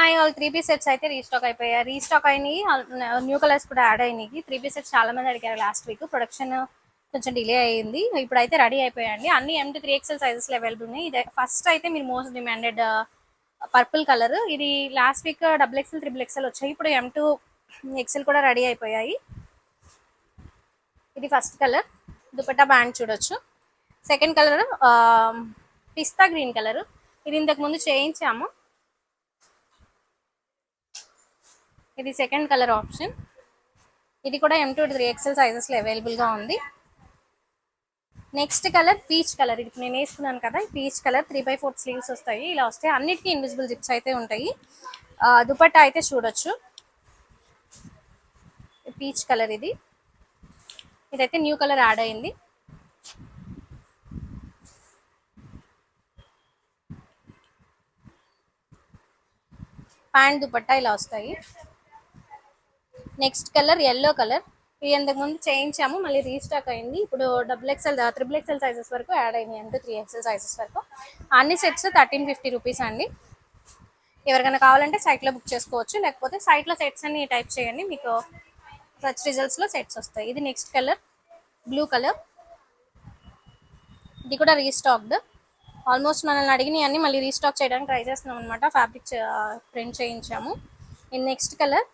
Hi all 3 piece sets అయితే restock అయిపోయాయి. Restock అయినాయి. న్యూ కలర్స్ కూడా యాడ్ అయినాయి. 3 పీస్ సెట్స్ చాలా మంది అడిగారు లాస్ట్ వీక్. ప్రొడక్షన్ కొంచెం డిలే అయ్యింది. ఇప్పుడైతే రెడీ అయిపోయాయండి. అన్ని M to 3XL సైజెస్లో అవైలబుల్ ఉన్నాయి. ఇది ఫస్ట్ అయితే మీరు మోస్ట్ డిమాండెడ్ పర్పుల్ కలర్. ఇది లాస్ట్ వీక్ XXL, XXL వచ్చాయి. ఇప్పుడు M2XL కూడా రెడీ అయిపోయాయి. ఇది ఫస్ట్ కలర్. దుపట్టా బ్యాండ్ చూడొచ్చు. సెకండ్ కలర్ పిస్తా గ్రీన్ కలర్. ఇది ఇంతకు ముందు చేయించాము. ఇది సెకండ్ కలర్ ఆప్షన్. ఇది కూడా M2 to 3XL సైజెస్లో అవైలబుల్గా ఉంది. Next colour peach colour. ఇది నేను వేసుకున్నాను కదా, ఈ పీచ్ కలర్ 3/4 స్లీవ్స్ వస్తాయి. ఇలా వస్తాయి. అన్నిటికీ ఇన్విజిబుల్ జిప్స్ అయితే ఉంటాయి. దుపట్టా అయితే చూడొచ్చు. పీచ్ కలర్ ఇది. ఇదైతే న్యూ కలర్ యాడ్ అయింది. ప్యాంట్ దుపట్టా ఇలా వస్తాయి. Next colour yellow colour. ఇది ఇంతకు ముందు చేయించాము, మళ్ళీ రీస్టాక్ అయింది. ఇప్పుడు XXL, XXL సైజెస్ వరకు యాడ్ అయింది. M2 3XL సైజెస్ వరకు. అన్ని సెట్స్ 1350 రూపీస్ అండి. ఎవరికైనా కావాలంటే సైట్లో బుక్ చేసుకోవచ్చు, లేకపోతే సైట్లో సెట్స్ అన్ని టైప్ చేయండి, మీకు సర్చ్ రిజల్ట్స్లో సెట్స్ వస్తాయి. ఇది నెక్స్ట్ కలర్ బ్లూ కలర్. ఇది కూడా రీస్టాక్డ్. ఆల్మోస్ట్ మనల్ని అడిగినవి అన్ని మళ్ళీ రీస్టాక్ చేయడానికి ట్రై చేస్తున్నాం అనమాట. ఫ్యాబ్రిక్ ప్రింట్ చేయించాము. ఇది next colour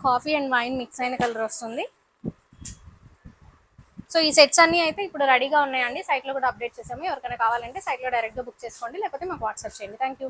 coffee and wine mix అయిన కలర్ వస్తుంది. సో ఈ సెట్స్ అన్నీ అయితే ఇప్పుడు రెడీగా ఉన్నాయండి. సైట్లో కూడా అప్డేట్ చేసాము. ఎవరికైనా కావాలంటే సైట్లో డైరెక్ట్గా బుక్ చేసుకోండి, లేకపోతే మాకు వాట్సాప్ చేయండి. Thank you.